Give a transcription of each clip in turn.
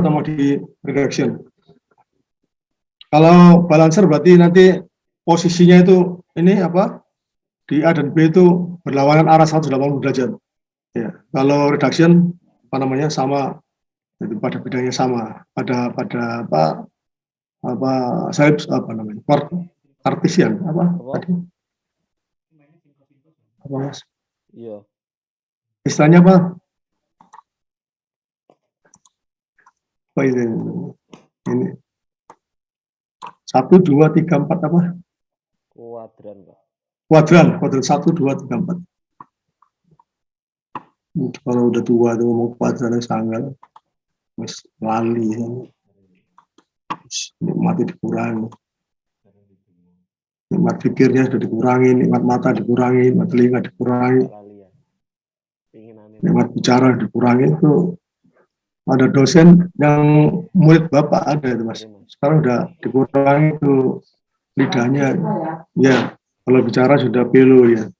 atau mau di reduction? Kalau balancer berarti nanti posisinya itu ini apa? Di A dan B itu berlawanan arah 180 derajat. Ya, kalau reduction apa namanya sama, itu pada bidangnya sama, pada apa saya apa namanya Cartesian apa tadi apa mas? Iya. Istilahnya apa? Apa ini? Ini 1, 2, 3, 4 apa? Kuadran, Pak. Kuadran 1, 2, 3, 4. Kalau udah tua tuh ngomong kuadran sangat mas lali ya. Nikmati dikurangi, nikmat pikirnya sudah dikurangi, nikmat mata dikurangi, nikmat telinga dikurangi, nikmat bicara dikurangi. Itu ada dosen yang murid bapak ada itu mas, sekarang udah dikurangi itu lidahnya ya, kalau bicara sudah belo ya,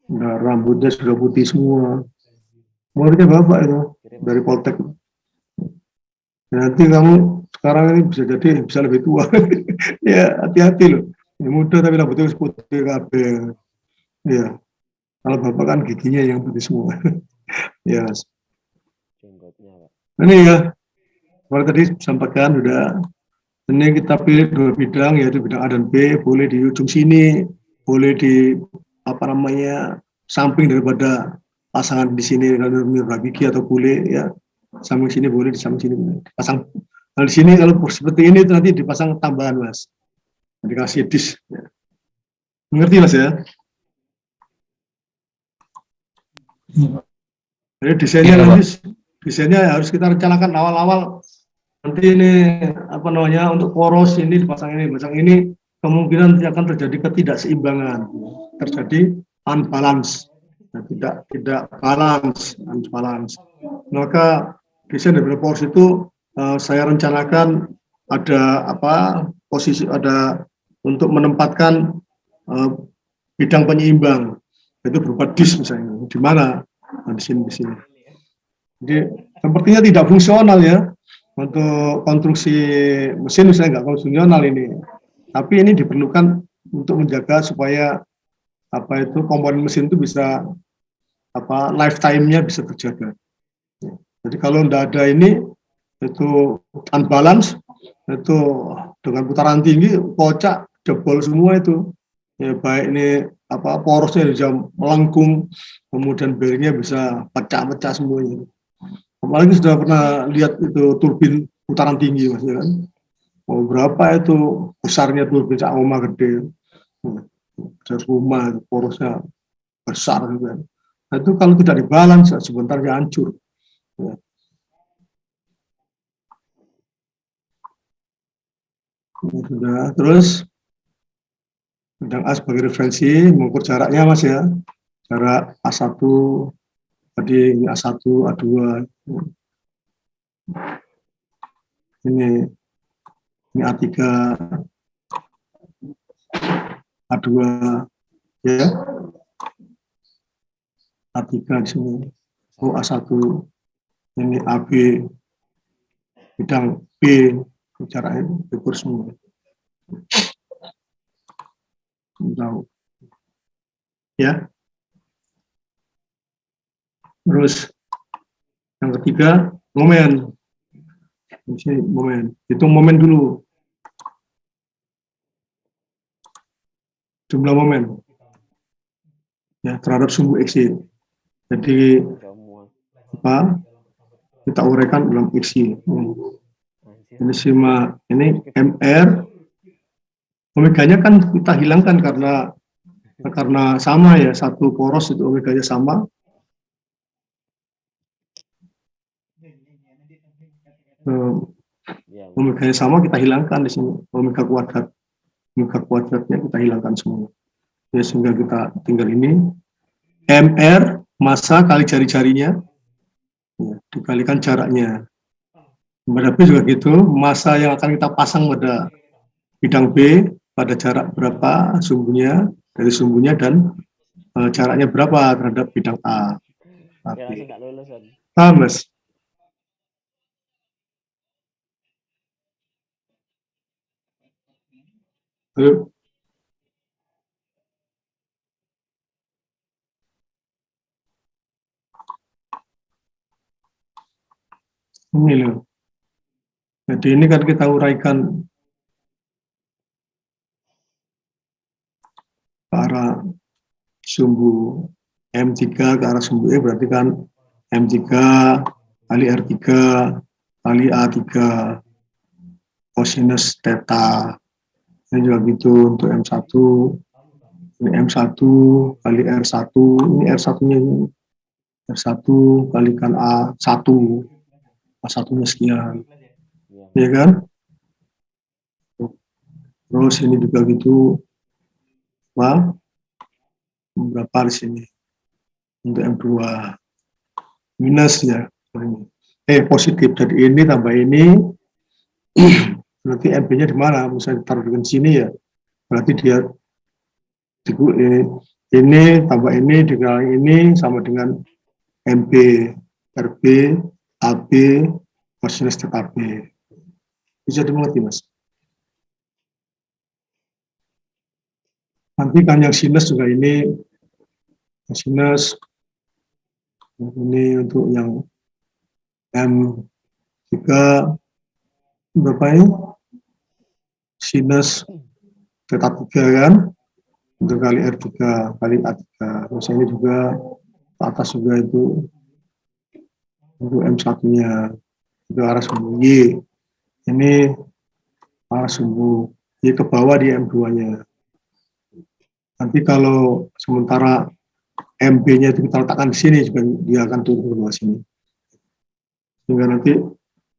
udah rambutnya sudah putih semua, muridnya bapak itu dari Poltek. Nanti kamu sekarang ini bisa jadi bisa lebih tua. Ya hati-hati loh, ini muda tapi rambutnya putih kabel ya, kalau bapak kan giginya yang putih semua. Ya mas, ini ya seperti tadi sampaikan sudah, ini kita pilih 2 bidang, yaitu bidang A dan B, boleh di ujung sini, boleh di apa namanya samping daripada pasangan di sini gigi, atau boleh ya samping sini boleh, di samping sini boleh dipasang. Nah di sini kalau seperti ini nanti dipasang tambahan mas, dikasih disk. Ya. Mengerti mas ya? Jadi desainnya harus kita rencanakan awal-awal. Nanti ini apa namanya untuk poros ini dipasang ini, kemungkinan akan terjadi ketidakseimbangan, terjadi unbalance, nah, tidak unbalance. Maka desain dari poros itu saya rencanakan ada posisi ada untuk menempatkan bidang penyeimbang, itu berupa disk misalnya di mana, nah, di sini. Jadi sepertinya tidak fungsional ya. Untuk konstruksi mesin misalnya nggak fungsional ini, tapi ini diperlukan untuk menjaga supaya komponen mesin itu bisa lifetime-nya bisa terjaga. Jadi kalau tidak ada ini, itu unbalance, itu dengan putaran tinggi kocak jebol semua itu. Ya, baik ini porosnya bisa melengkung, kemudian bearingnya bisa pecah-pecah semuanya. Apalagi sudah pernah lihat itu turbin putaran tinggi mas ya kan, mau berapa itu besarnya turbin rumah gede, rumah porosnya besar gitu kan. Nah, itu kalau tidak dibalance sebentar dia hancur. Ya. Sudah, terus bidang A sebagai referensi, mengukur jaraknya mas ya, jarak A1 tadi, ini A1, A2, ini A3, A2 ya, A3 di sini, A1, ini AB, bidang B, jaraknya ukur semua. Tahu ya. Terus yang ketiga momen. Ini momen, hitung momen dulu, jumlah momen ya terhadap sumbu X. Jadi kita uraikan dalam X. Ini sigma, ini MR, omeganya kan kita hilangkan karena sama ya, satu poros itu omeganya sama. Omeganya sama, kita hilangkan di sini omega kuadratnya kita hilangkan semua ya, sehingga kita tinggal ini MR massa kali jari-jarinya ya, dikalikan jaraknya. Pada B juga gitu, massa yang akan kita pasang pada bidang B pada jarak berapa dari sumbunya dan jaraknya berapa terhadap bidang A. Paham, Mas? Halo? Ini loh. Jadi ini kan kita uraikan ke arah sumbu M3 ke arah sumbu E, berarti kan M3 kali R3 kali A3 kosinus theta. Ini juga gitu untuk M1. Ini M1 kali R1. Ini R1-nya ini. R1 kalikan A1. A1-nya sekian. Iya. Ya kan? Terus ini juga gitu. Wah, berapa di sini? Untuk M2 minus ya. Positif. Jadi ini tambah ini, berarti MB-nya di mana? Misalnya taruh dengan sini ya. Berarti dia ini tambah ini dikali ini sama dengan MB, RB, AB, kosinus theta B. Bisa dimengerti, Mas? Nanti kan yang sinus juga ini, sinus ini untuk yang M3 berapa ini? Sinus theta 3 kan? Untuk kali R3 kali A3. Terus ini juga ke atas juga itu untuk M1-nya itu arah sumbu Y. Ini arah sumbu Y ke bawah di M2-nya. Nanti kalau sementara MB-nya itu kita letakkan di sini, juga dia akan turun ke bawah sini. Sehingga nanti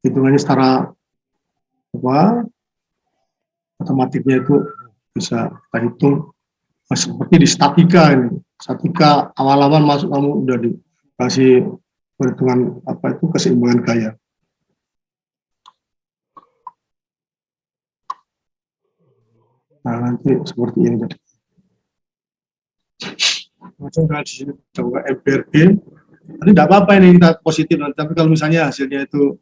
hitungannya secara matematiknya itu bisa kita hitung seperti di statika ini. Statika awal-awal masuk kamu udah dikasih perhitungan keseimbangan gaya. Nah, nanti seperti ini tadi. Langsung di sini coba MBRB. Nanti tidak apa-apa ini kita positif nanti. Tapi kalau misalnya hasilnya itu,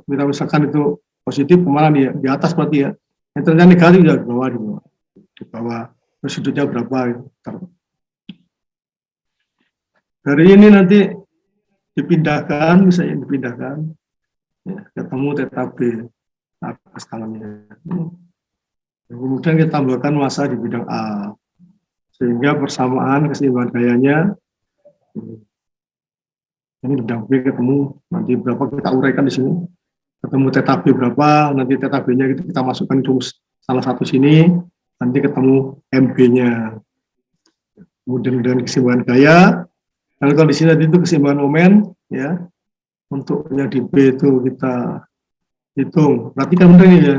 kita misalkan itu positif, kemana dia? Di atas berarti ya. Yang ternyata negatif ya di bawah, di bawah. Terus sudutnya berapa? Gitu. Dari ini nanti dipindahkan, misalnya dipindahkan, ya, ketemu theta B atas tangannya. Kemudian kita tambahkan massa di bidang A, sehingga persamaan keseimbangan gayanya ini bidang B ketemu, nanti berapa kita uraikan di sini, ketemu theta B berapa, nanti theta B-nya kita masukkan ke salah satu sini, nanti ketemu MB-nya. Kemudian dengan keseimbangan gaya, dan kalau di sini nanti itu keseimbangan momen, ya, untuk yang di B itu kita hitung. Perhatikan benar ini ya.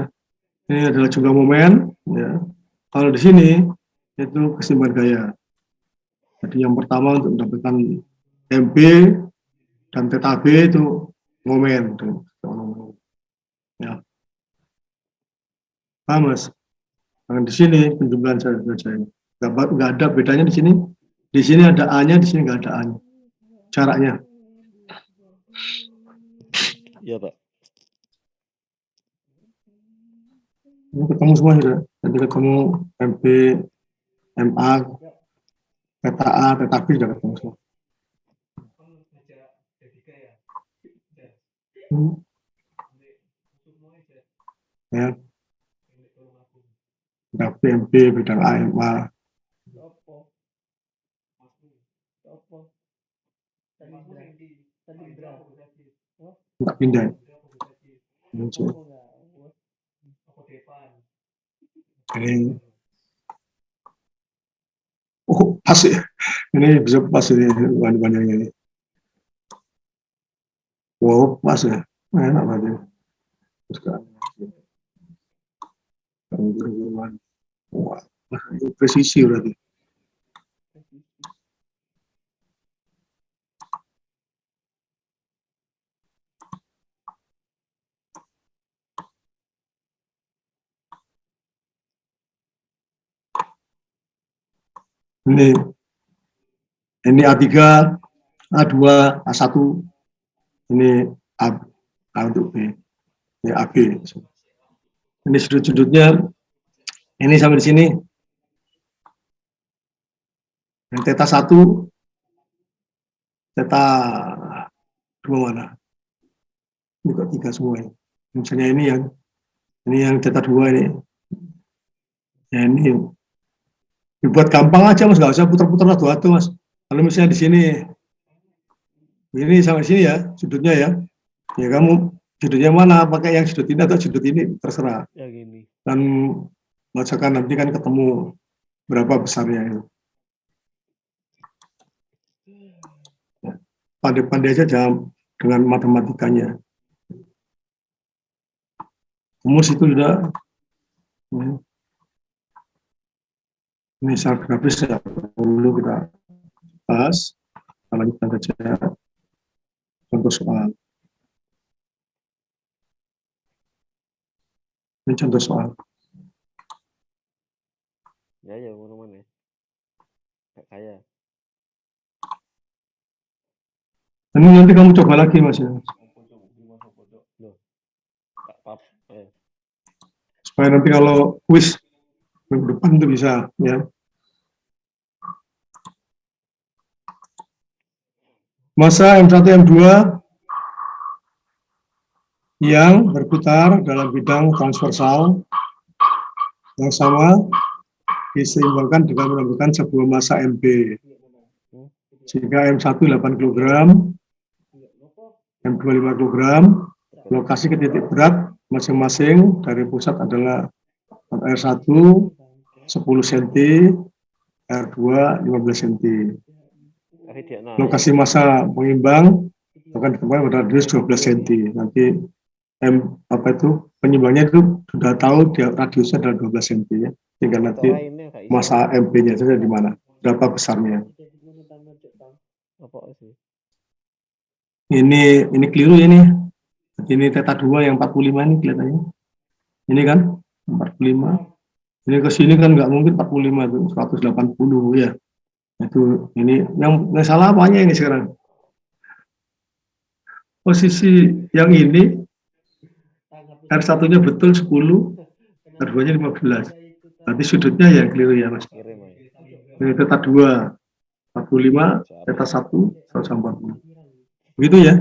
Ini adalah jumlah momen, ya. Kalau di sini itu keseimbangan gaya. Jadi yang pertama untuk mendapatkan MB dan theta B itu momen. Ya. Paham, Mas? Nah, di sini penjumlahan saja ini. Nggak ada bedanya di sini. Di sini ada A-nya, di sini nggak ada A-nya. Jaraknya. Iya, Pak. Ini ketemu semua sudah. Nanti ketemu MB, MA, theta A, theta B sudah ketemu semua. Ya. MB, bidang A, MA. Enggak pindah. Ini. Pas ya. Ini bisa pas ini bahan-bahannya ini. Wow, pas ya. Enak banget. Terus kan. Wah, itu presisi berarti. Ini A3, A2, A1, Ini A untuk B. Ini AB. Ini sudut-sudutnya, ini sampai di sini. Yang theta 1, theta 2 mana? Ini kok 3 semua ini. Misalnya ini yang theta 2 ini. Ya ini dibuat gampang aja Mas, nggak usah putar-putar adu-adu Mas. Kalau misalnya di sini, ini sampai sini ya, sudutnya ya. Ya kamu sudutnya mana, pakai yang sudut ini atau sudut ini, terserah. Ya gini. Dan masakan nanti kan ketemu berapa besarnya itu. Pandai-pandai aja dengan matematikanya. Rumus itu sudah. Ini secara grafis ya, perlu kita bahas. Kalau kita baca contoh soal. Ini contoh soal. Ya mana-mana. Kayak. Ini nanti kamu coba lagi Mas ya. Supaya nanti kalau kuis minggu depan itu bisa ya. Massa M1 M2 yang berputar dalam bidang transversal yang sama diseimbangkan dengan menentukan sebuah massa MB. Jika M1 8 kg, M2 5 kg, lokasi ke titik berat masing-masing dari pusat adalah R1 10 cm, R2 15 cm. Lokasi massa pengimbang akan ditemukan pada radius 12 cm. Nanti penyimbangnya itu sudah tahu dia radiusnya adalah 12 cm ya. Tinggal nanti massa MB-nya saja di mana, berapa besarnya. Ini keliru ini. Ini theta 2 yang 45 ini kelihatannya. Ini kan 45. Ini ke sini kan nggak mungkin 45 itu 180 ya. Itu ini yang salah apanya ini sekarang? Posisi yang ini R1-nya betul 10, R2-nya 15. Berarti sudutnya yang keliru ya Mas. Ini theta 2 45, theta 1 140. Begitu ya?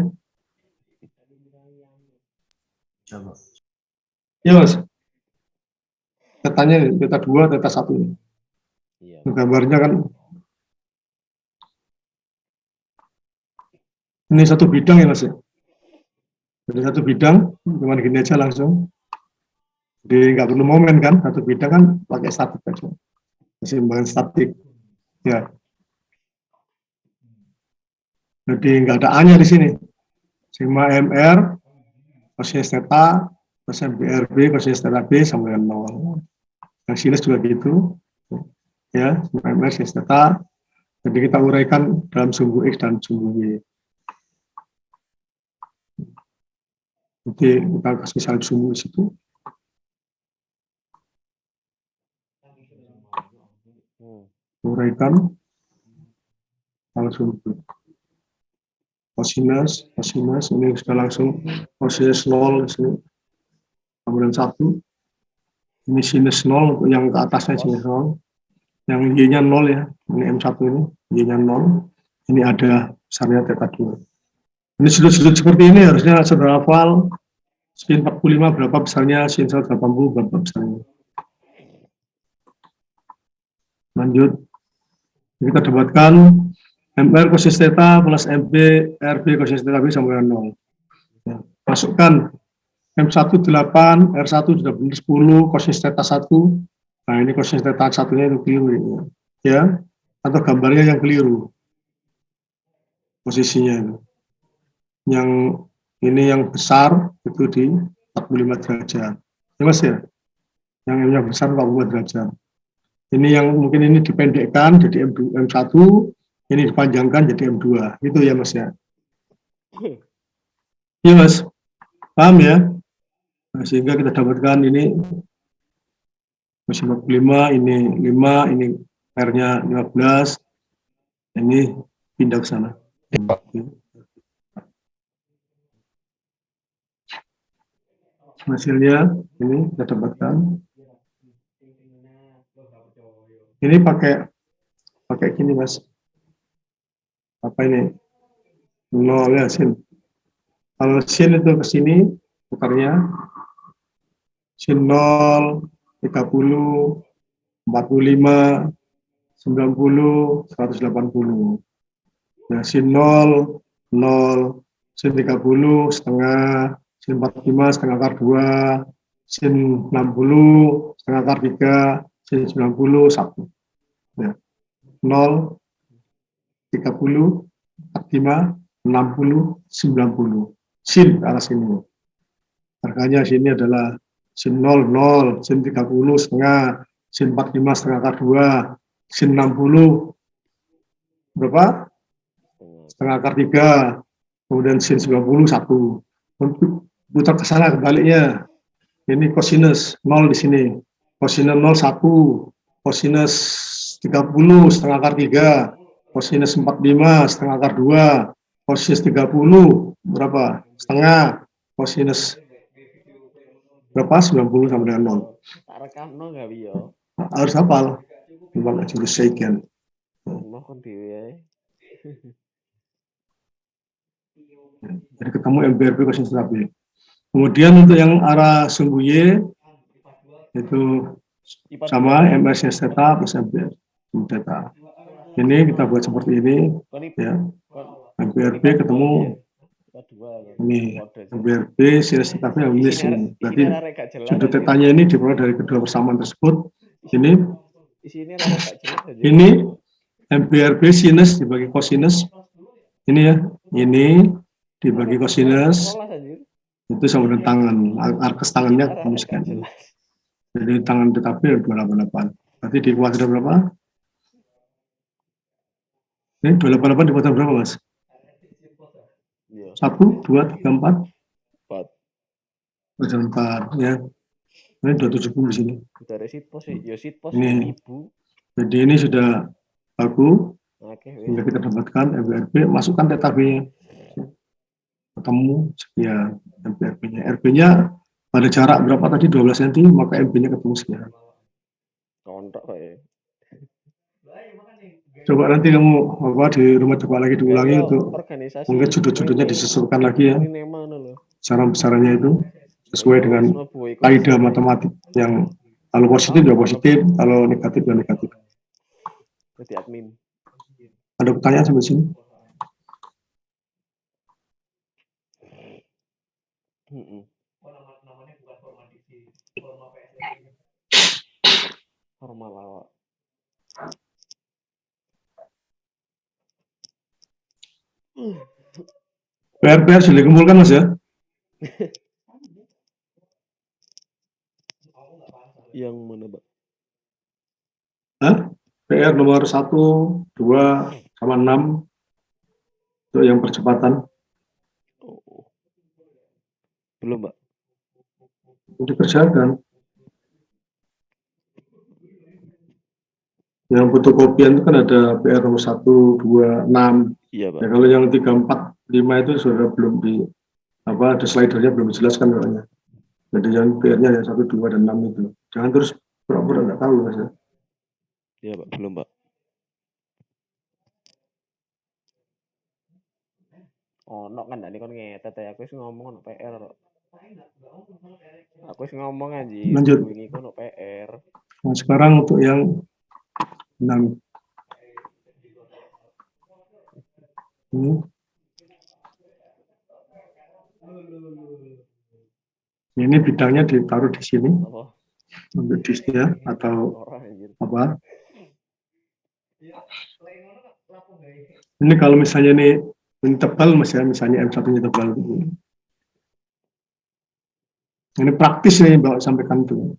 Ya Mas. Tetanya theta 2, theta 1 ini. Gambarnya kan ini satu bidang ya Mas ya. Jadi satu bidang, cuma gini aja langsung. Jadi nggak perlu momen kan, satu bidang kan pakai statik aja. Keseimbangan statik. Ya. Jadi nggak ada A-nya di sini. Sigma MR, kosinus theta, kosinus BRB, kosinus theta B sama dengan 0. Yang sinus juga gitu. Ya, sigma MR, kosinus theta. Jadi kita uraikan dalam sumbu X dan sumbu Y. Jadi kita kasih salib sumbu di situ. Uraikan salib sumbu. Kosinus ini sudah langsung kosinus 0 di sini. Kemudian 1. Ini sinus 0 untuk yang ke atasnya sinus 0. Yang Y-nya 0 ya. Ini M1 ini, Y-nya 0. Ini ada besarnya theta 2. Ini sudut-sudut seperti ini harusnya saudara hafal. Sin 45 berapa besarnya, sin 180 berapa besarnya. Lanjut. Kita dapatkan MR kosinus theta plus MB RB kosinus theta B sama dengan 0. Ya. Masukkan M1 8, R1 sudah benar 10, kosinus theta 1. Nah ini kosinus theta 1-nya itu keliru. Ya. Atau gambarnya yang keliru. Posisinya itu. Yang ini yang besar itu di 45 derajat. Ya Mas ya? Yang M-nya besar 45 derajat. Ini yang mungkin ini dipendekkan jadi M1, ini dipanjangkan jadi M2. Itu ya Mas ya? Iya Mas? Paham ya? Nah, sehingga kita dapatkan ini 45, ini 5, ini R-nya 15, ini pindah ke sana. hasilnya ini kita dapatkan. Ini pakai gini Mas. Apa ini? 0 ya sin. Kalau sin itu ke sini tukarnya sin 0, 30, 45, 90, 180. Nah, sin 0, 0, sin 30 setengah, sin 45 setengah akar 2, sin 60 setengah akar 3, sin 90 1. Ya. 0, 30, 45, 60, 90. Sin ke arah sini. Harganya sini adalah sin 0, 0, sin 30 setengah, sin 45 setengah akar 2, sin 60 berapa? Setengah akar 3, kemudian sin 90 1. Putar ke sana kebaliknya. Ini kosinus 0 di sini. Kosinus 0 1, kosinus 30 setengah akar 3, kosinus 45 setengah akar 2, kosinus 30 berapa? Setengah, kosinus berapa? 90 sama dengan 0. Tak rekamno nggak bio? Harus hafal. Memang jurus seikian. Mau kon dhewe ae. Jadi ketemu MBRP kosinus AB. Kemudian untuk yang arah sumbu Y itu sama MS theta plus MBR theta. Ini kita buat seperti ini ya. MBRP ketemu ini MBRP sinus theta yang minus ini. Berarti sudut tetanya ini diperoleh dari kedua persamaan tersebut. Ini MBRP sinus dibagi kosinus. Ini ya, ini dibagi kosinus itu sama dengan tangan, arkes tangannya ketemu sekian. Jadi tangan tetap 288. Berarti di kuadrat berapa? Ini 288 di kuadrat berapa Mas? 1, 2, 3, 4. 4 ya. Ini 270 di sini. Ini. Jadi ini sudah baku. Sehingga kita dapatkan MBRP, masukkan theta B-nya. Ketemu sekian MBRP-nya. RP-nya pada jarak berapa tadi 12 cm, maka MB-nya ketemu sekian. Coba nanti kamu di rumah coba lagi diulangi untuk mungkin sudut-sudutnya disesuaikan lagi ya. Besaran-besarannya itu sesuai dengan kaidah matematik yang kalau positif ya positif, kalau negatif ya negatif. Ada pertanyaan sampai sini? Formal awak. PR sudah dikumpulkan Mas ya? Yang mana, Pak? Hah? PR nomor 1, 2, sama 6 untuk yang percepatan. Oh. Belum, Pak. Dikerjakan. Yang fotokopian itu kan ada PR nomor 1, 2, 6. Iya, Pak. Ya, kalau yang 3, 4, 5 itu sudah belum di ada slidernya belum dijelaskan katanya. Jadi yang PR-nya yang 1, 2, dan 6 itu. Jangan terus pura-pura nggak tahu Mas ya. Iya, Pak. Belum, Pak. Oh, no kan tadi kon ngetet ya. Aku ngomong no PR. Aku ngomong anjir. Lanjut. Ini kon no PR. Nah, sekarang untuk yang 6. Ini bidangnya ditaruh di sini. Untuk disnya atau apa? Ini kalau misalnya ini tebal misalnya M1-nya tebal. Ini praktis nih bawa sampaikan itu.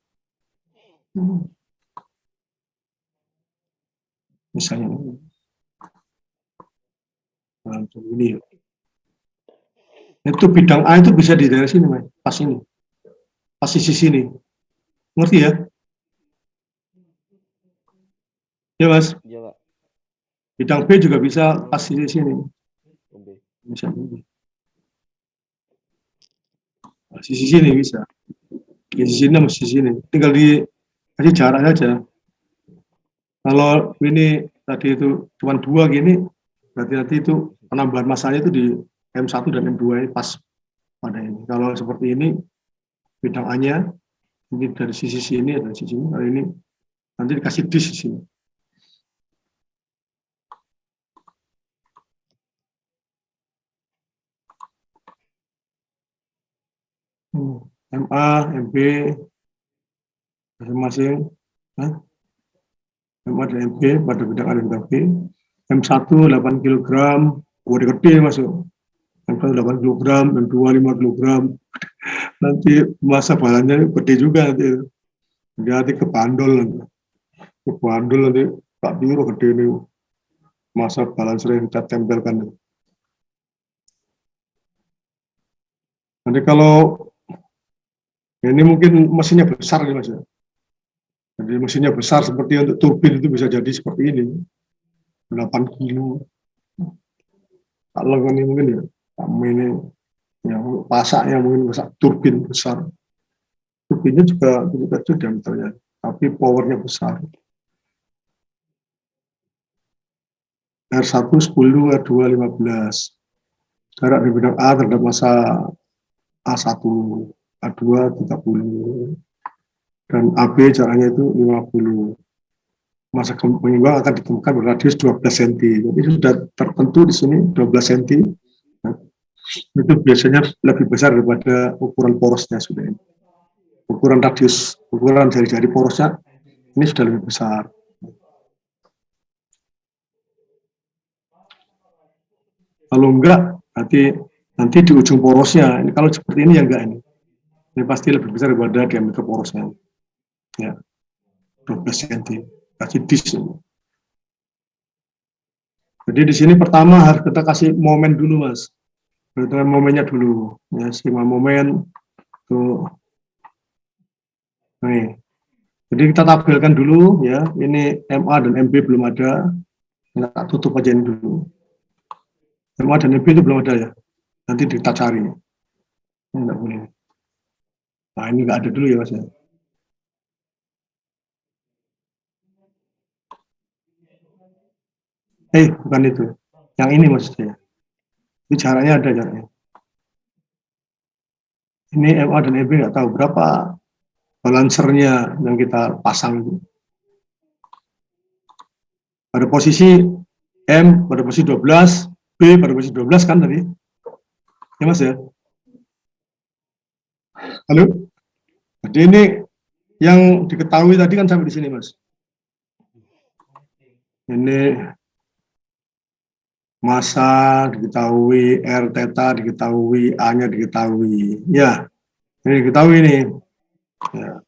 Misalnya nah, ini itu bidang A itu bisa di daerah sini Mas, pas ini, pas sisi sini, ngerti ya? Ya Mas. Iya Pak. Bidang B juga bisa pas sisi sini. Bisa ini. Sisi sini bisa. sisi ini sama sisi ini. Tinggal dikasih jarak saja. Kalau ini tadi itu cuma 2 gini, berarti nanti itu penambahan masanya itu di M1 dan M2 ini pas pada ini. Kalau seperti ini, bidang A-nya, ini dari sisi sini, dari sisi ini, kalau ini nanti dikasih di sisi ini. MA, MB, masing-masing, MA dan MB pada bidang A dan bidang B. M1 8 kg, wadah gede masuk. M1 8 kg, M2 5 kg. Nanti masa balannya gede juga nanti. Nanti ke bandol nanti. Ke bandol nanti tak biru gede ini. Masa balan sering kita tempelkan. Nanti kalau ini mungkin mesinnya besar nih Mas ya. Jadi mesinnya besar seperti untuk turbin itu bisa jadi seperti ini. 8 kilo. Kalau ini mungkin ya, kami ini yang pasaknya mungkin besar, turbin besar. Turbinnya juga kecil diameternya, tapi powernya besar. R1 10, R2 15. Jarak di bidang A terhadap masa A1, A2 30, dan AB jaraknya itu 50. Masa pengimbang akan ditemukan berradius 12 cm. Jadi sudah tertentu di sini 12 cm. Itu biasanya lebih besar daripada ukuran porosnya sudah ini. Ukuran radius, ukuran jari-jari porosnya ini sudah lebih besar. Kalau enggak, nanti di ujung porosnya, ini kalau seperti ini ya enggak ini. Ini pasti lebih besar daripada diameter porosnya. Ya, 12 cm. Kasih dis. Jadi di sini pertama harus kita kasih momen dulu Mas. Kita momennya dulu. Ya, skema momen tuh. Nih. Jadi kita tampilkan dulu ya. Ini MA dan MB belum ada. Kita tutup aja ini dulu. MA dan MB itu belum ada ya. Nanti kita cari. Ini enggak boleh. Nah, ini enggak ada dulu ya Mas ya. Bukan itu. Yang ini maksud saya. Ini jaraknya ada jaraknya. Ini MA dan MB nggak tahu berapa balancernya yang kita pasang itu. Pada posisi M pada posisi 12, B pada posisi 12 kan tadi. Ya Mas ya. Halo. Jadi ini yang diketahui tadi kan sampai di sini Mas. Ini massa diketahui, R theta diketahui, A-nya diketahui. Ya, ini diketahui ini. Ya,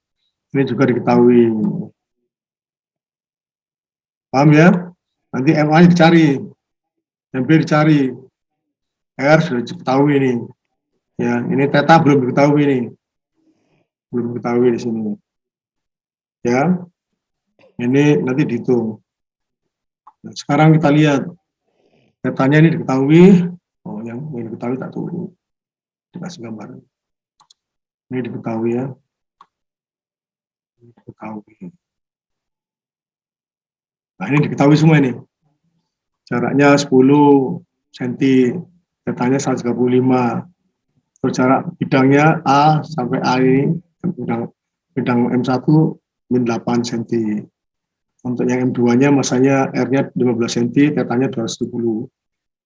ini juga diketahui. Paham ya? Nanti MA-nya dicari, MB dicari, R sudah diketahui ini. Ya, ini theta belum diketahui ini. Belum diketahui di sini. Ya, ini nanti dihitung. Nah, sekarang kita lihat datanya ini diketahui. Oh, yang diketahui tak tahu. Dikasih gambar. Ini diketahui ya. Ini diketahui. Nah, ini diketahui semua ini. Jaraknya 10 cm. Datanya 135. Terus jarak bidangnya A sampai A ini bidang M1 min 8 cm. Untuk yang M2-nya masanya R-nya 15 cm, tetanya 270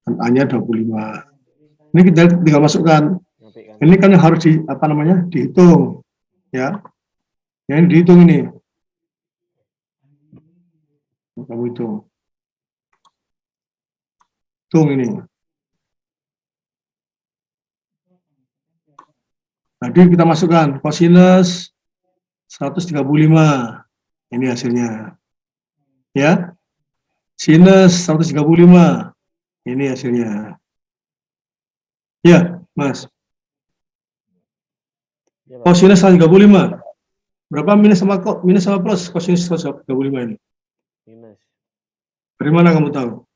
dan A-nya 25. Ini kita tinggal masukkan. Ini kan harus dihitung ya. Yang ini dihitung ini. Kamu hitung. Hitung ini. Tadi kita masukkan kosinus 135. Ini hasilnya. Ya. Sinus 135. Ini hasilnya. Ya, Mas. Kosinus 135. Berapa minus sama plus kosinus 135 ini? Minus. Dari mana kamu tahu?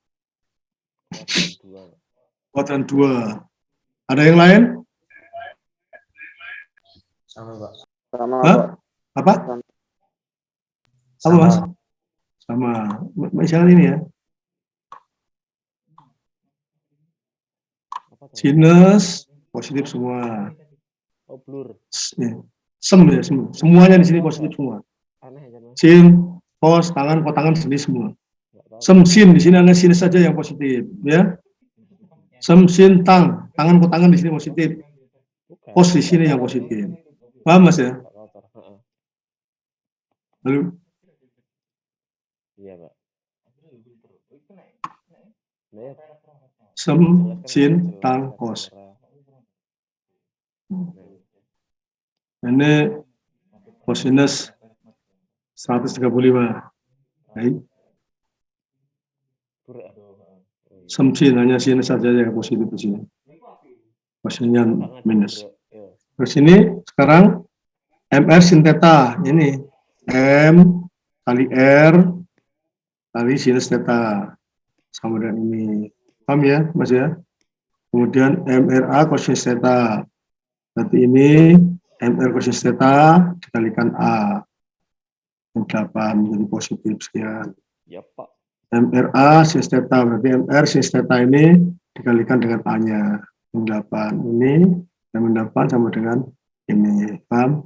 Kuadran 2. Kuadran 2. Ada yang lain? Sama, Pak. Sama, Hah? Pak. Apa? Apa, Mas? Sama. Misalnya ini ya. Apa tuh? Sinus positif semua. Oh, blur. Ya. Ya, semuanya di sini positif semua. Aneh aja, Mas. Sin, kos, tangan, kotangan sini semua. Nggak tahu. Sin di sini hanya sinus saja yang positif, ya. Sin, tangan, kotangan di sini positif. Bukan. Kos di sini yang positif. Paham, Mas ya? Nggak kotor. Heeh. Lalu Iya, Pak. Nah, ya, sem, jelas kan sin, jelas tang, garis kos. merah. Ini kosinus 135. Baik. Blur. Sin hanya sinus saja yang positif di sini. Kosinusnya minus. Ya. Terus ini sekarang MR sin theta. Ini M kali R kali sinus theta. Sama dengan ini. Paham ya, Mas ya? Kemudian MRA cosinus theta. Berarti ini MR cosinus theta dikalikan A. 8 menjadi positif sekian. Ya, Pak. MRA sinus theta, berarti MR sinus theta ini dikalikan dengan A-nya. 8. Ini M8 sama dengan ini. Paham?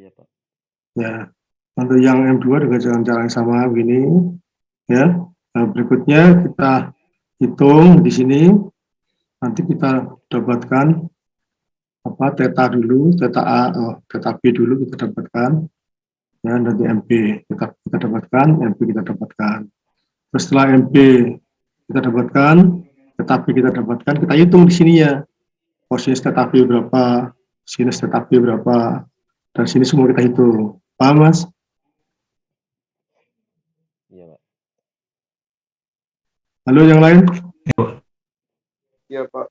Iya, Pak. Ya. Untuk yang M2 dengan cara yang sama begini. Ya. Nah, berikutnya kita hitung di sini. Nanti kita dapatkan apa theta dulu, theta A, theta B dulu kita dapatkan. Ya, nanti MB kita dapatkan, MB kita dapatkan. Terus setelah MB kita dapatkan, theta B kita dapatkan, kita hitung di sini ya. Kosinus theta B berapa, sinus theta B berapa, dan sini semua kita hitung. Paham, Mas? Iya, Pak. Halo, yang lain? Iya, Pak.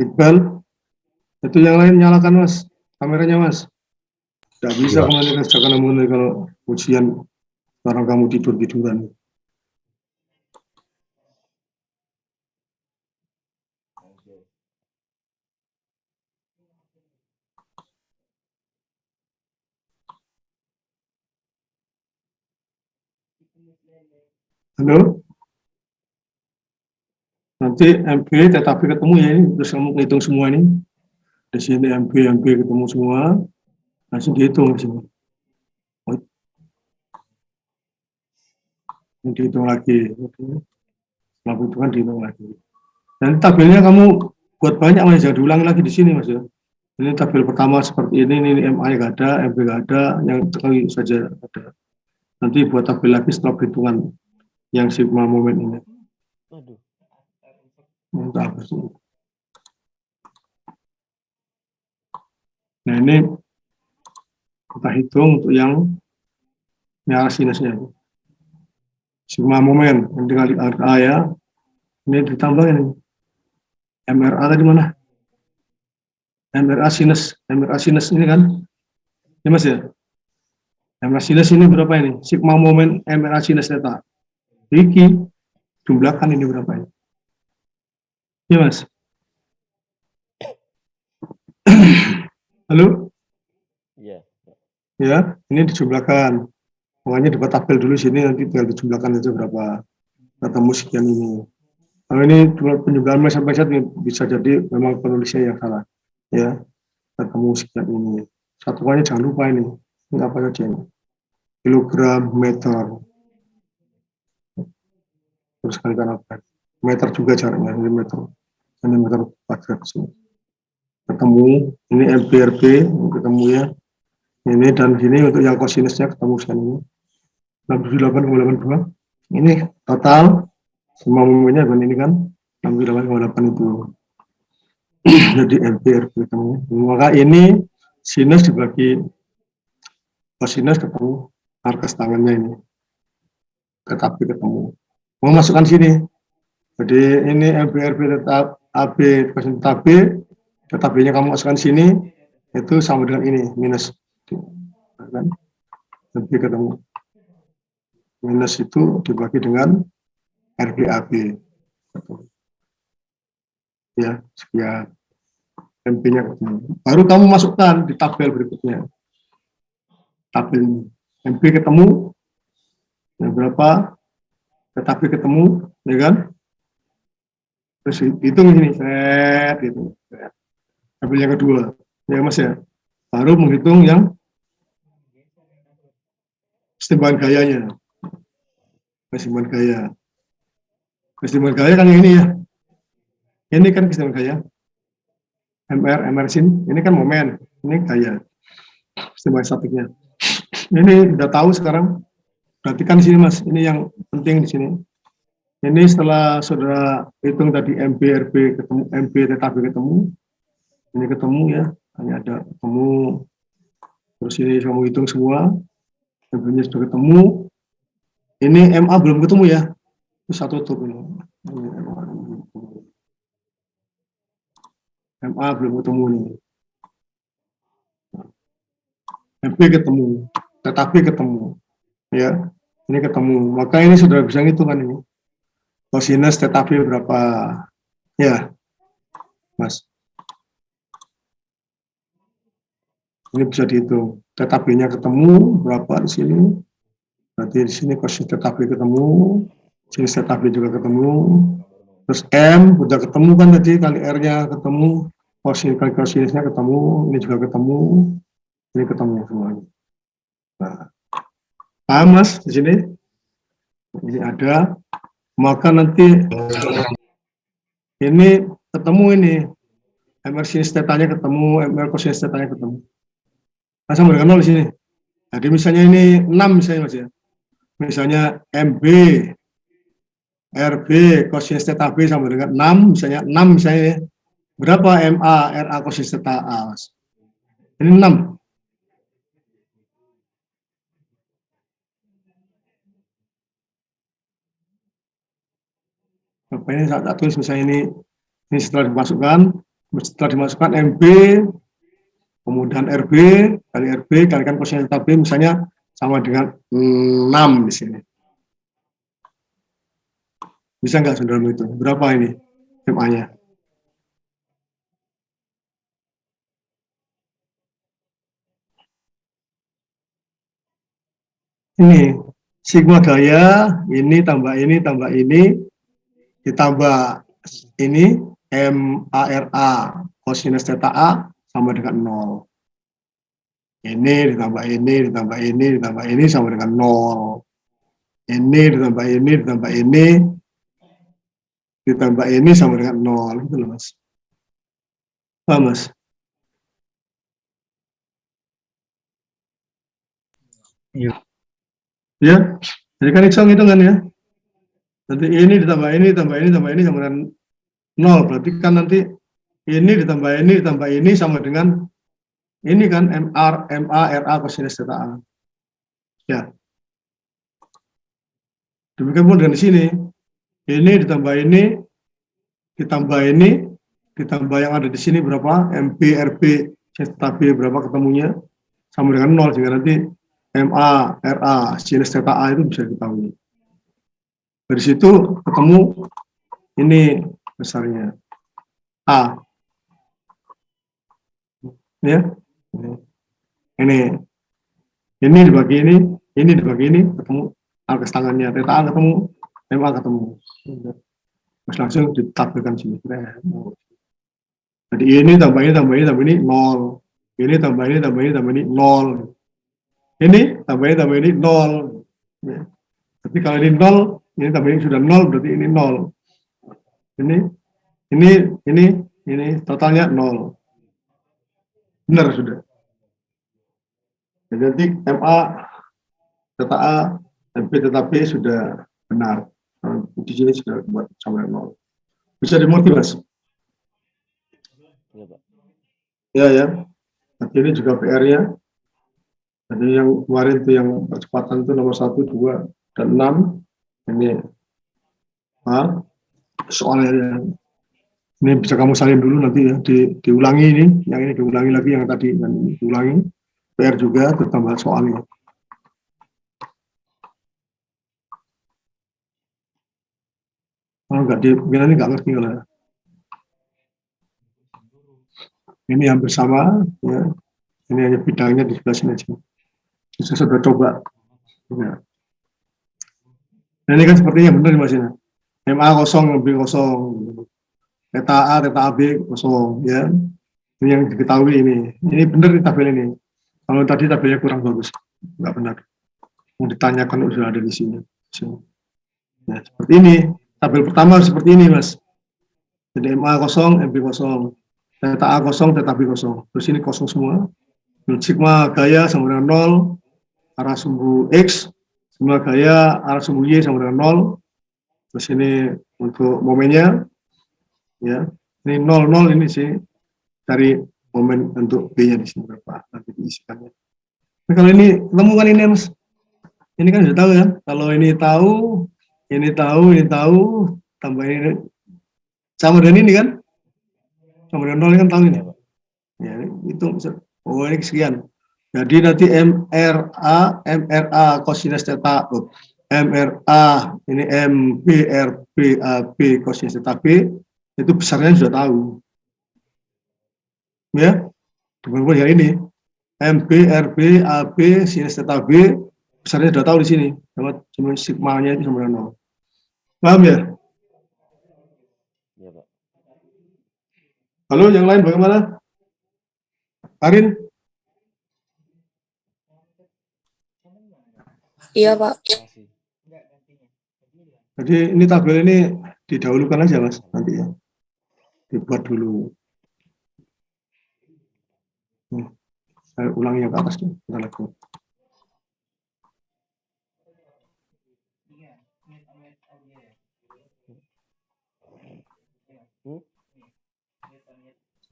Iqbal? Itu yang lain nyalakan, Mas. Kameranya, Mas. Tidak bisa kembali ke Jakarta kalau ujian sekarang kamu tidur-tiduran. Halo? Nanti MB, theta B ketemu ya ini, terus kamu hitung semua ini. Di sini MB ketemu semua, langsung dihitung di sini. Dihitung lagi. Setelah hitungan dihitung lagi. Dan tabelnya kamu buat banyak, Mas, jangan diulangi lagi di sini, Mas ya. Ini tabel pertama seperti ini MA nggak ada, MB nggak ada, yang kali saja ada. Nanti buat tabel lagi setelah perhitungan yang sigma moment ini. Aduh. Nah, ini kita hitung untuk yang arah sinusnya. Sigma moment, yang dikali A ya. Ini ditambah ini. MRA tadi mana? MRA sinus ini kan? Ini, Mas ya? MRA sinus ini berapa ini? Sigma moment MRA sinus theta. Iki jumlahkan ini berapa ini? Iya, Mas? Halo? Iya. Ya, ini dijumlahkan. Makanya dapat tabel dulu sini, nanti tinggal dijumlahkan aja berapa. Ketemu sekian ini. Kalau ini penjumlahan sampai saat bisa jadi memang penulisnya yang salah. Ya, ketemu sekian ini. Satuannya jangan lupa ini. Ini apa saja ini? Kilogram, meter. Terus kalikan apa? Meter juga jaraknya, ini meter. Ini meter kuadrat sini. Ketemu, ini MPRB, ketemu ya. Ini dan sini untuk yang kosinusnya ketemu sekian ini. 68,82. Ini total semua momennya kan ini kan 68,8 itu. Jadi MPRB ketemu. Maka ini sinus dibagi kosinus ketemu markas tangannya ini. Tetapi ketemu. Mau masukkan sini. Jadi ini MPRB tetap AB kosinus tetap B, tetap B-nya kamu masukkan sini, itu sama dengan ini, minus. Kan? Lebih ketemu. Minus itu dibagi dengan RBAB. ya, sekian. MP-nya ketemu. Baru kamu masukkan di tabel berikutnya. Tabel ini. MP ketemu, yang berapa, tetapi ketemu, ya kan? Terus hitung ini, set, gitu. Tabel yang kedua, ya Mas ya. Baru menghitung yang kesetimbangan gayanya. Kesetimbangan gaya. Kesetimbangan gaya kan yang ini ya. Ini kan kesetimbangan gaya. MR sin, ini kan momen, ini gaya. Kesetimbangan statiknya. Ini udah tahu sekarang. Perhatikan di sini Mas, ini yang penting di sini. Ini setelah saudara hitung tadi MP, RB ketemu, MP, TKB ketemu, ini ketemu ya, ini ada ketemu, terus ini kamu hitung semua, MP-nya sudah ketemu, ini MA belum ketemu ya, itu satu tutup ini. MA belum ketemu nih, MP ketemu, TKB ketemu, ya, ini ketemu, maka ini sudah bisa ngitung kan ini, kosinus TKB berapa, ya, Mas. Ini bisa dihitung. TKB-nya ketemu berapa di sini? Berarti di sini kosinus TKB ketemu, sinus TKB juga ketemu. Terus M udah ketemu kan tadi, kali R-nya ketemu, kosinus kali kosinusnya ketemu, ini juga ketemu, ini ketemu semuanya. Nah, paham Mas di sini? Ini ada, maka nanti ini ketemu ini, MR sinus tetanya ketemu, MR kosinus tetanya ketemu. Nah, sama dengan 0 di sini. Jadi misalnya ini 6 misalnya Mas ya. Misalnya MB, RB, kosinus theta B sama dengan 6, misalnya 6 misalnya ya. Berapa MA, RA, kosinus theta A? Mas? Ini 6. Apa ini saya tulis misalnya ini setelah dimasukkan MB, kemudian RB, kali RB, kalikan kosinus theta B misalnya sama dengan 6 di sini. Bisa nggak saudara itu? Berapa ini MA-nya? Ini sigma gaya, ini tambah ini, ditambah ini MARA kosinus theta A sama dengan 0. Ini ditambah ini, ditambah ini, ditambah ini sama dengan 0. Ini ditambah ini, ditambah ini, ditambah ini sama dengan 0. Gitu loh Mas. Paham Mas? Iya. Ya, jadi kan hitung-hitungan ya. Nanti ini ditambah ini, ditambah ini, ditambah ini sama dengan 0. Berarti kan nanti ini ditambah ini sama dengan ini kan MA, RA kosinus theta A. Ya. Demikian pun dengan di sini. Ini ditambah ini, ditambah ini, ditambah yang ada di sini berapa? MP, RB, theta B berapa ketemunya? Sama dengan 0. Sehingga nanti MA, RA, sinus theta A itu bisa diketahui. Dari situ ketemu ini besarnya. A. Ya. Ini dibagi ini dibagi ini, ketemu angka tangannya, theta A ketemu, MA ketemu. Terus langsung ditampilkan sini. Jadi ini tambah ini, tambah ini, tambah ini, 0. Ini tambah ini, tambah ini, tambah ini, 0. Ini tambah ini, tambah ini, 0. Ya. Tapi kalau ini 0, ini tambah ini sudah 0, berarti ini 0. Ini, totalnya 0. Benar sudah. Jadi MA, theta A, MP, theta B sudah benar. Di sini sudah buat sama 0. Bisa dimengerti, Mas? Iya, Pak. Ya, ya. Nanti ini juga PR-nya. Jadi yang kemarin itu yang percepatan itu nomor 1, 2, dan 6. Ini soalnya ini bisa kamu salin dulu nanti ya, diulangi ini, yang ini diulangi lagi, yang tadi yang diulangi. PR juga ditambah soalnya. Kalau nggak ini nggak ngerti kalau Ini hampir sama, ya. Ini hanya bidangnya di sebelah sini aja. Saya sudah coba. Ya. Nah, ini kan sepertinya benar Mas ini. MA kosong, B kosong, theta A, theta AB kosong, ya. Ini yang diketahui ini. Ini benar di tabel ini. Kalau tadi tabelnya kurang bagus, nggak benar. Mau ditanyakan sudah ada di sini. Nah, seperti ini. Tabel pertama seperti ini, Mas. Jadi MA kosong, MB kosong, theta A kosong, theta B kosong. Terus ini kosong semua. Sigma gaya sama dengan 0, arah sumbu X, sigma gaya arah sumbu Y sama dengan 0. Terus ini untuk momennya, ya. Ini 0, 0 ini sih cari momen untuk B-nya di sini berapa nanti diisikannya. Nah, kalau ini temukan ini Mas. Ini kan sudah tahu ya. Kalau ini tahu, ini tahu, ini tahu, tambah ini sama dengan ini kan? Sama dengan 0 ini kan tahu ini. Ya, itu oh ini sekian. Jadi nanti MRA cosinus theta, MRA ini MBRB AB cosinus theta B itu besarnya sudah tahu. Ya, teman-teman yang ini MBRB AB sinus theta B besarnya sudah tahu di sini. Cuma sigmanya itu sama dengan 0. Paham ya? Iya, Pak. Halo, yang lain bagaimana? Karin? Iya, Pak. Kasih. Jadi ini tabel ini didahulukan aja Mas nanti ya. Dibuat dulu. Saya ulangi yang ke atas tuh. Kita lagi.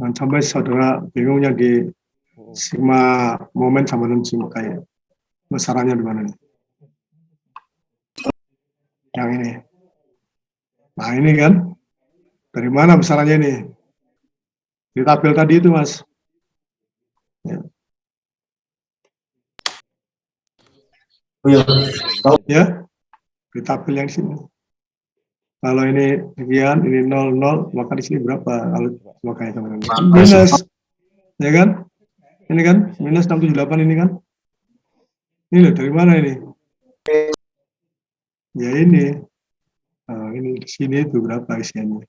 Jangan sampai saudara bingungnya di sigma momen sama dengan sigma gaya. Besarannya di mana nih? Yang ini. Nah ini kan. Dari mana besarannya ini? Di tabel tadi itu Mas. Ya. Ya. Di tabel yang sini. Kalau ini sekian, ini 0, 0, maka di sini berapa? Kalau makanya teman-teman. Minus. Ya kan? Ini kan? Minus 678 ini kan? Ini loh, dari mana ini? Ya ini. Ini di sini itu berapa isiannya?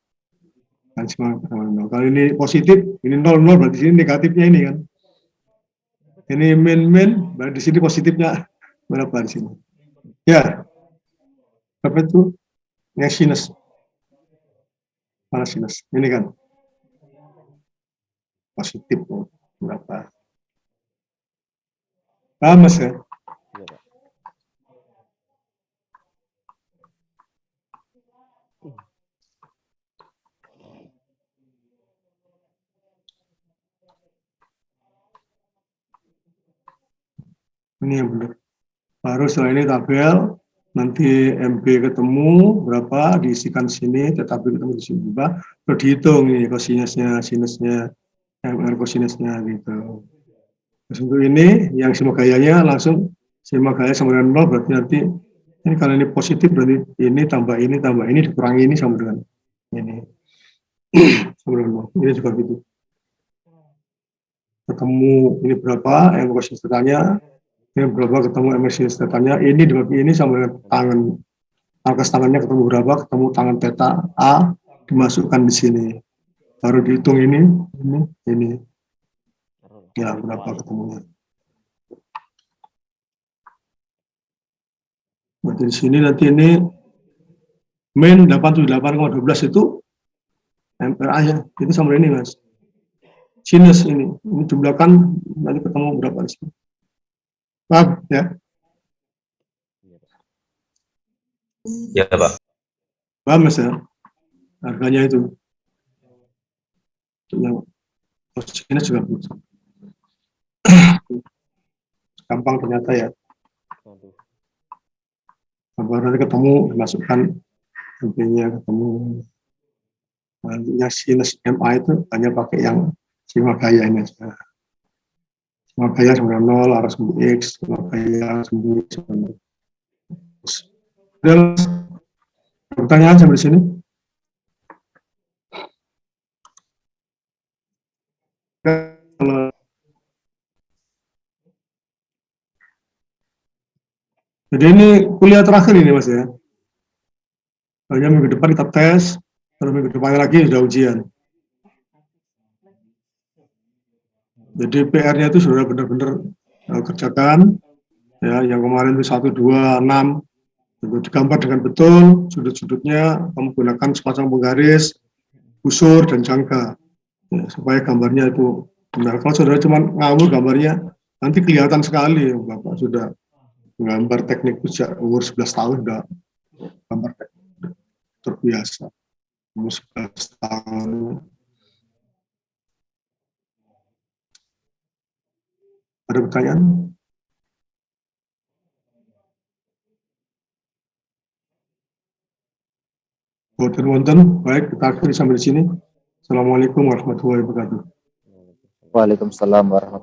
Kan semua teman-teman. Kalau ini positif, ini 0, 0, berarti di sini negatifnya ini kan? Ini min, berarti di sini positifnya berapa di sini? Ya. Berapa itu? Yang sinus. Mana sinus? Ini kan? Positif. Berapa? Paham Mas ya? Iya, Pak. Ini yang benar. Baru setelah ini tabel, nanti MB ketemu berapa, diisikan sini, tetapi ketemu di sini berapa, terus dihitung nih kosinusnya, sinusnya, MR kosinusnya gitu. Terus untuk ini, yang sigma gayanya langsung sigma gaya sama dengan 0, berarti nanti ini kalau ini positif berarti ini tambah ini dikurangi ini sama dengan ini. Sama dengan 0. Ini juga gitu. Ketemu ini berapa, MR kosinusnya, ini berapa ketemu MR sinusnya, ini dibagi ini sama dengan tangan. Angka tangannya ketemu berapa, ketemu tangan theta A, dimasukkan di sini. Baru dihitung ini. Ya, berapa ketemunya. Berarti di sini nanti ini min 878,12 itu MPA-nya, itu sama ini Mas. Sinus ini jumlahkan nanti ketemu berapa di sini. Paham ya? Ya, Pak. Paham Mas ya? Harganya itu. Yang sinus juga gampang ternyata ya. Baru nanti ketemu dimasukkan MP-nya ketemu. Nantinya sinus MA itu hanya pakai yang sigma gaya ini aja. Sigma gaya sama 0, arah sumbu X, sigma gaya sumbu Y. Ada pertanyaan sampai sini? Jadi ini kuliah terakhir ini Mas ya. Hanya minggu depan kita tes, terus minggu depannya lagi sudah ujian. Jadi PR-nya itu sudah benar-benar kerjakan. Ya, yang kemarin itu 1, 2, 6, itu digambar dengan betul, sudut-sudutnya kamu gunakan sepasang penggaris, busur dan jangka, ya, supaya gambarnya itu benar. Kalau saudara cuma ngawur gambarnya, nanti kelihatan sekali Bapak sudah menggambar teknik sejak umur 11 tahun, sudah gambar teknik terbiasa. Umur 11 tahun. Ada pertanyaan? Boten wonten, baik kita akhiri sampai di sini. Assalamualaikum warahmatullahi wabarakatuh. Waalaikumsalam warahmatullahi